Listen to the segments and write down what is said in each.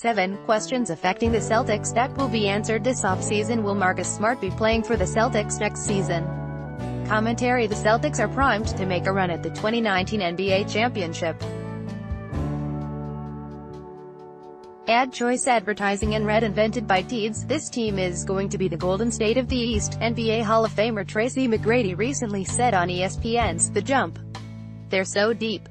7 questions affecting the Celtics that will be answered this offseason. Will Marcus Smart be playing for the Celtics next season? Commentary: the Celtics are primed to make a run at the 2019 NBA championship. Ad choice advertising and red invented by Teeds. This team is going to be the Golden State of the East, NBA Hall of Famer Tracy McGrady recently said on ESPN's The Jump. They're so deep.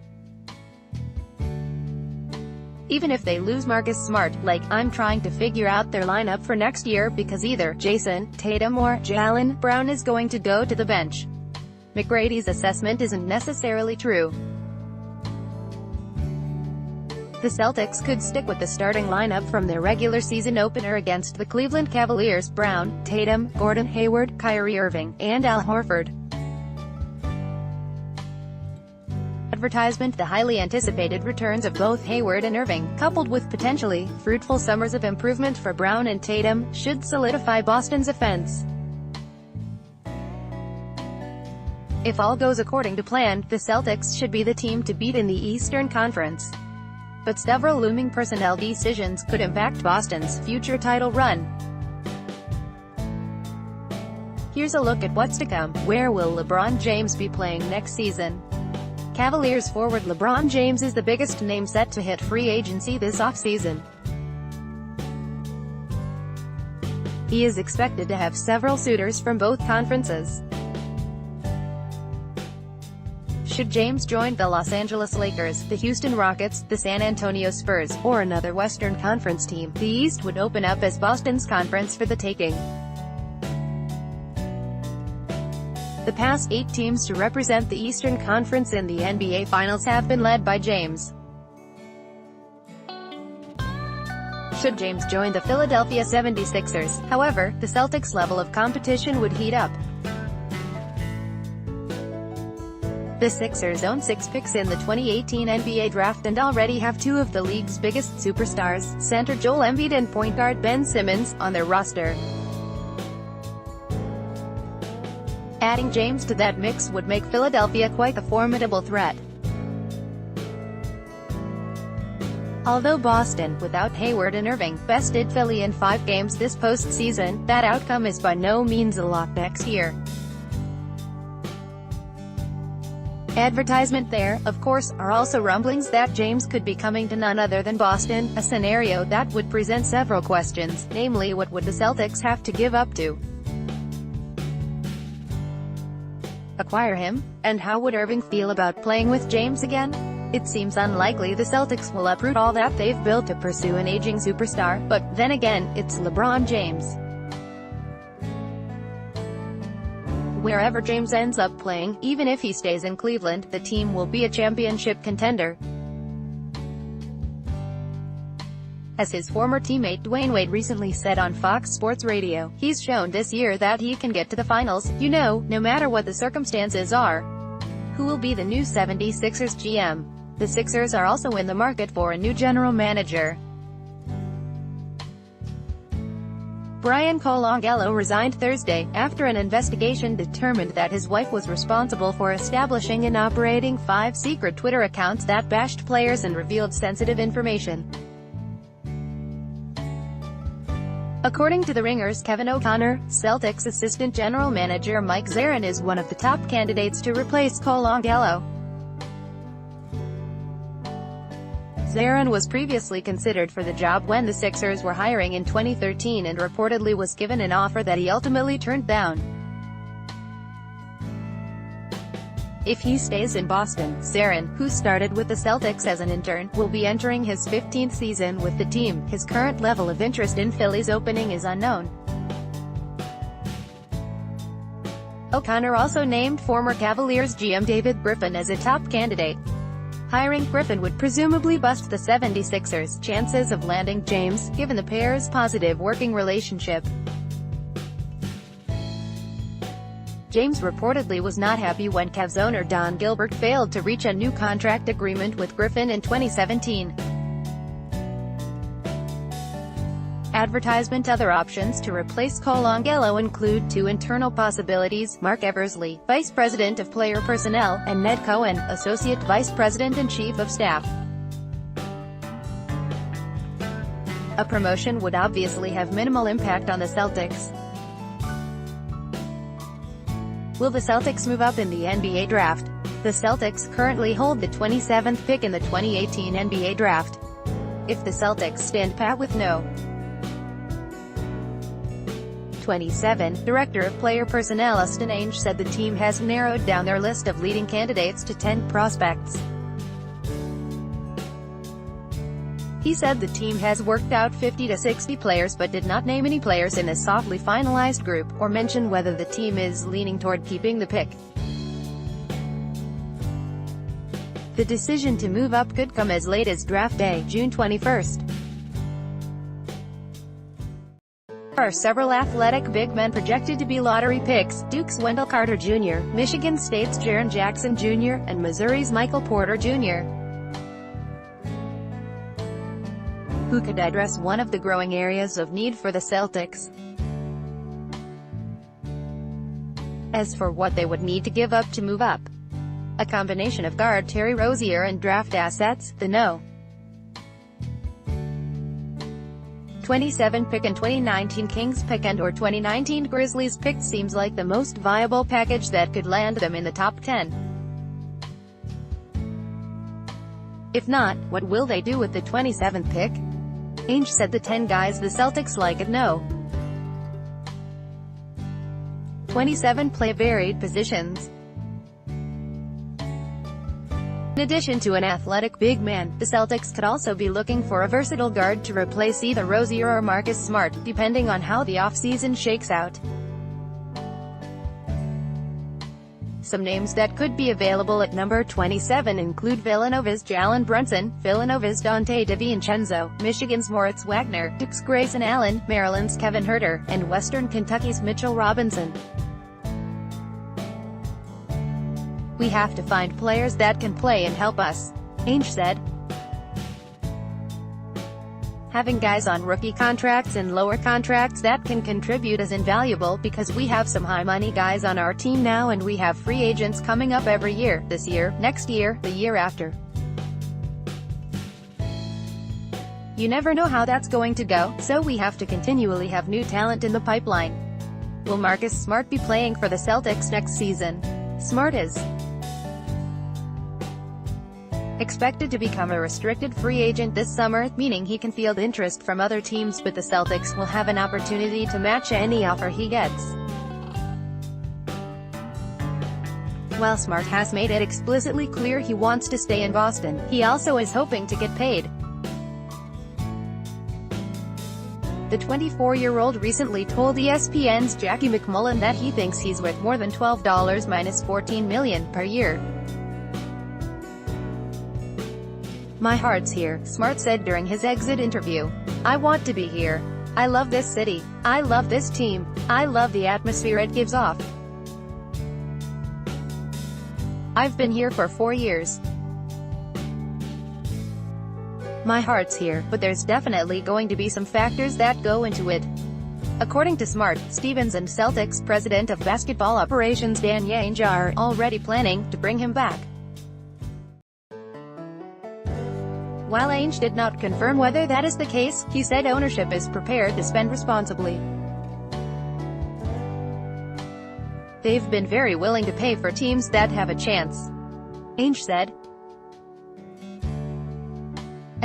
Even if they lose Marcus Smart, I'm trying to figure out their lineup for next year, because either Jason Tatum or Jaylen Brown is going to go to the bench. McGrady's assessment isn't necessarily true. The Celtics could stick with the starting lineup from their regular season opener against the Cleveland Cavaliers: Brown, Tatum, Gordon Hayward, Kyrie Irving, and Al Horford. Advertisement: the highly anticipated returns of both Hayward and Irving, coupled with potentially fruitful summers of improvement for Brown and Tatum, should solidify Boston's offense. If all goes according to plan, the Celtics should be the team to beat in the Eastern Conference. But several looming personnel decisions could impact Boston's future title run. Here's a look at what's to come. Where will LeBron James be playing next season? Cavaliers forward LeBron James is the biggest name set to hit free agency this offseason. He is expected to have several suitors from both conferences. Should James join the Los Angeles Lakers, the Houston Rockets, the San Antonio Spurs, or another Western Conference team, the East would open up as Boston's conference for the taking. The past 8 teams to represent the Eastern Conference in the NBA Finals have been led by James. Should James join the Philadelphia 76ers, however, the Celtics' level of competition would heat up. The Sixers own 6 picks in the 2018 NBA draft and already have 2 of the league's biggest superstars, center Joel Embiid and point guard Ben Simmons, on their roster. Adding James to that mix would make Philadelphia quite a formidable threat. Although Boston, without Hayward and Irving, bested Philly in 5 games this postseason, that outcome is by no means a lock next year. Advertisement: there, of course, are also rumblings that James could be coming to none other than Boston, a scenario that would present several questions, namely what would the Celtics have to give up to acquire him? And how would Irving feel about playing with James again? It seems unlikely the Celtics will uproot all that they've built to pursue an aging superstar, but then again, it's LeBron James. Wherever James ends up playing, even if he stays in Cleveland, the team will be a championship contender. As his former teammate Dwayne Wade recently said on Fox Sports Radio, he's shown this year that he can get to the finals, no matter what the circumstances are. Who will be the new 76ers GM? The Sixers are also in the market for a new general manager. Brian Colangelo resigned Thursday, after an investigation determined that his wife was responsible for establishing and operating 5 secret Twitter accounts that bashed players and revealed sensitive information. According to The Ringer's Kevin O'Connor, Celtics assistant general manager Mike Zarin is one of the top candidates to replace Colangelo. Zarin was previously considered for the job when the Sixers were hiring in 2013 and reportedly was given an offer that he ultimately turned down. If he stays in Boston, Zarin, who started with the Celtics as an intern, will be entering his 15th season with the team. His current level of interest in Philly's opening is unknown. O'Connor also named former Cavaliers GM David Griffin as a top candidate. Hiring Griffin would presumably bust the 76ers' chances of landing James, given the pair's positive working relationship. James reportedly was not happy when Cavs owner Don Gilbert failed to reach a new contract agreement with Griffin in 2017. Advertisement: other options to replace Colangelo include 2 internal possibilities: Mark Eversley, Vice President of Player Personnel, and Ned Cohen, Associate Vice President and Chief of Staff. A promotion would obviously have minimal impact on the Celtics. Will the Celtics move up in the NBA draft? The Celtics currently hold the 27th pick in the 2018 NBA draft. If the Celtics stand pat with no 27, Director of Player Personnel Austin Ainge said the team has narrowed down their list of leading candidates to 10 prospects. He said the team has worked out 50 to 60 players but did not name any players in a softly finalized group, or mention whether the team is leaning toward keeping the pick. The decision to move up could come as late as draft day, June 21st. There are several athletic big men projected to be lottery picks: Duke's Wendell Carter Jr., Michigan State's Jaren Jackson Jr., and Missouri's Michael Porter Jr., who could address one of the growing areas of need for the Celtics. As for what they would need to give up to move up, a combination of guard Terry Rozier and draft assets, the No. 27 pick and 2019 Kings pick and or 2019 Grizzlies pick seems like the most viable package that could land them in the top 10. If not, what will they do with the 27th pick? Ainge said the 10 guys the Celtics like at No. 27 play varied positions. In addition to an athletic big man, the Celtics could also be looking for a versatile guard to replace either Rozier or Marcus Smart, depending on how the offseason shakes out. Some names that could be available at number 27 include Villanova's Jalen Brunson, Villanova's Dante DiVincenzo, Michigan's Moritz Wagner, Duke's Grayson Allen, Maryland's Kevin Huerter, and Western Kentucky's Mitchell Robinson. We have to find players that can play and help us, Ainge said. Having guys on rookie contracts and lower contracts that can contribute is invaluable because we have some high-money guys on our team now and we have free agents coming up every year, this year, next year, the year after. You never know how that's going to go, so we have to continually have new talent in the pipeline. Will Marcus Smart be playing for the Celtics next season? Smart is expected to become a restricted free agent this summer, meaning he can field interest from other teams, but the Celtics will have an opportunity to match any offer he gets. While Smart has made it explicitly clear he wants to stay in Boston, he also is hoping to get paid. The 24-year-old recently told ESPN's Jackie McMullen that he thinks he's worth more than $12 minus $14 million per year. "My heart's here," Smart said during his exit interview. "I want to be here. I love this city. I love this team. I love the atmosphere it gives off. I've been here for 4 years. My heart's here, but there's definitely going to be some factors that go into it." According to Smart, Stevens and Celtics president of basketball operations Dan Ainge are already planning to bring him back. While Ainge did not confirm whether that is the case, he said ownership is prepared to spend responsibly. "They've been very willing to pay for teams that have a chance," Ainge said.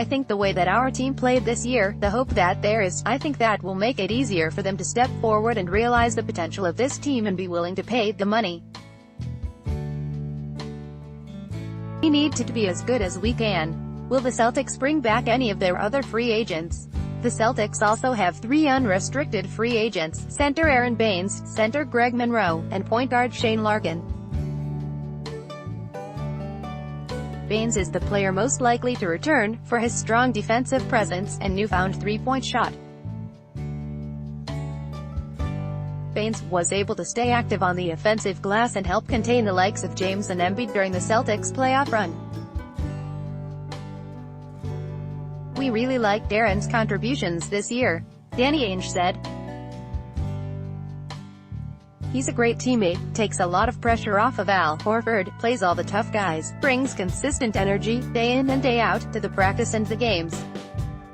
"I think the way that our team played this year, the hope that there is, I think that will make it easier for them to step forward and realize the potential of this team and be willing to pay the money. We need to be as good as we can." Will the Celtics bring back any of their other free agents? The Celtics also have 3 unrestricted free agents: center Aaron Baines, center Greg Monroe, and point guard Shane Larkin. Baines is the player most likely to return, for his strong defensive presence and newfound three-point shot. Baines was able to stay active on the offensive glass and help contain the likes of James and Embiid during the Celtics' playoff run. "We really liked Aaron's contributions this year," Danny Ainge said. "He's a great teammate, takes a lot of pressure off of Al Horford, plays all the tough guys, brings consistent energy, day in and day out, to the practice and the games.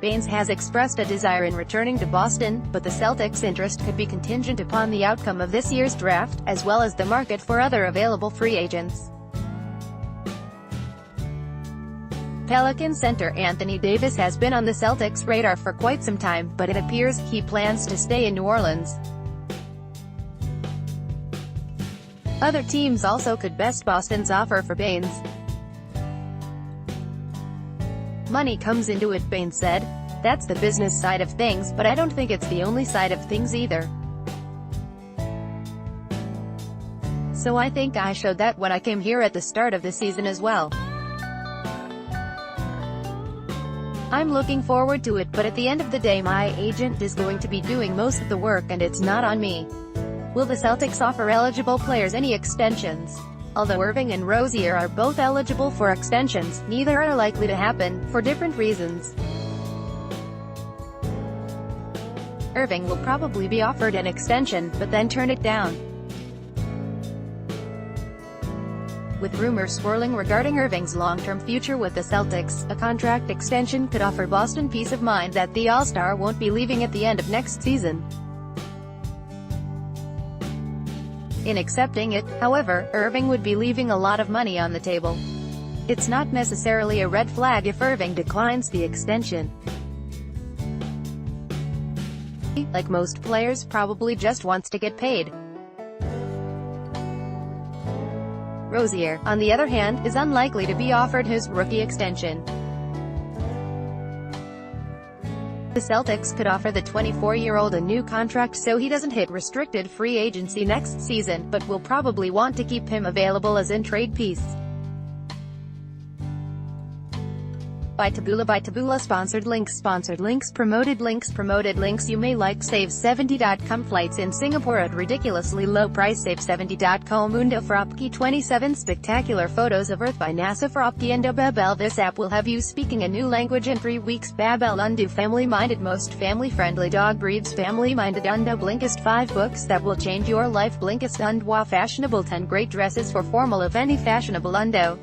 Baines has expressed a desire in returning to Boston, but the Celtics' interest could be contingent upon the outcome of this year's draft, as well as the market for other available free agents. Pelican center Anthony Davis has been on the Celtics' radar for quite some time, but it appears he plans to stay in New Orleans. Other teams also could best Boston's offer for Baines. Money comes into it, Baines said. That's the business side of things, but I don't think it's the only side of things either. So I think I showed that when I came here at the start of the season as well. I'm looking forward to it, but at the end of the day my agent is going to be doing most of the work and it's not on me. Will the Celtics offer eligible players any extensions? Although Irving and Rozier are both eligible for extensions, neither are likely to happen, for different reasons. Irving will probably be offered an extension, but then turn it down. With rumors swirling regarding Irving's long-term future with the Celtics, a contract extension could offer Boston peace of mind that the All-Star won't be leaving at the end of next season. In accepting it, however, Irving would be leaving a lot of money on the table. It's not necessarily a red flag if Irving declines the extension. Like most players, probably just wants to get paid. Rozier, on the other hand, is unlikely to be offered his rookie extension. The Celtics could offer the 24-year-old a new contract so he doesn't hit restricted free agency next season, but will probably want to keep him available as in trade piece. By Taboola sponsored links promoted links you may like Save70.com flights in Singapore at ridiculously low price Save70.com Mundo for Opki 27 spectacular photos of Earth by NASA for Opki Endo Babel. This app will have you speaking a new language in 3 weeks. Babel Undo family-minded, most family-friendly dog breeds. Family-minded Undo Blinkist 5 books that will change your life. Blinkist Undwa fashionable 10 great dresses for formal of any fashionable Undo.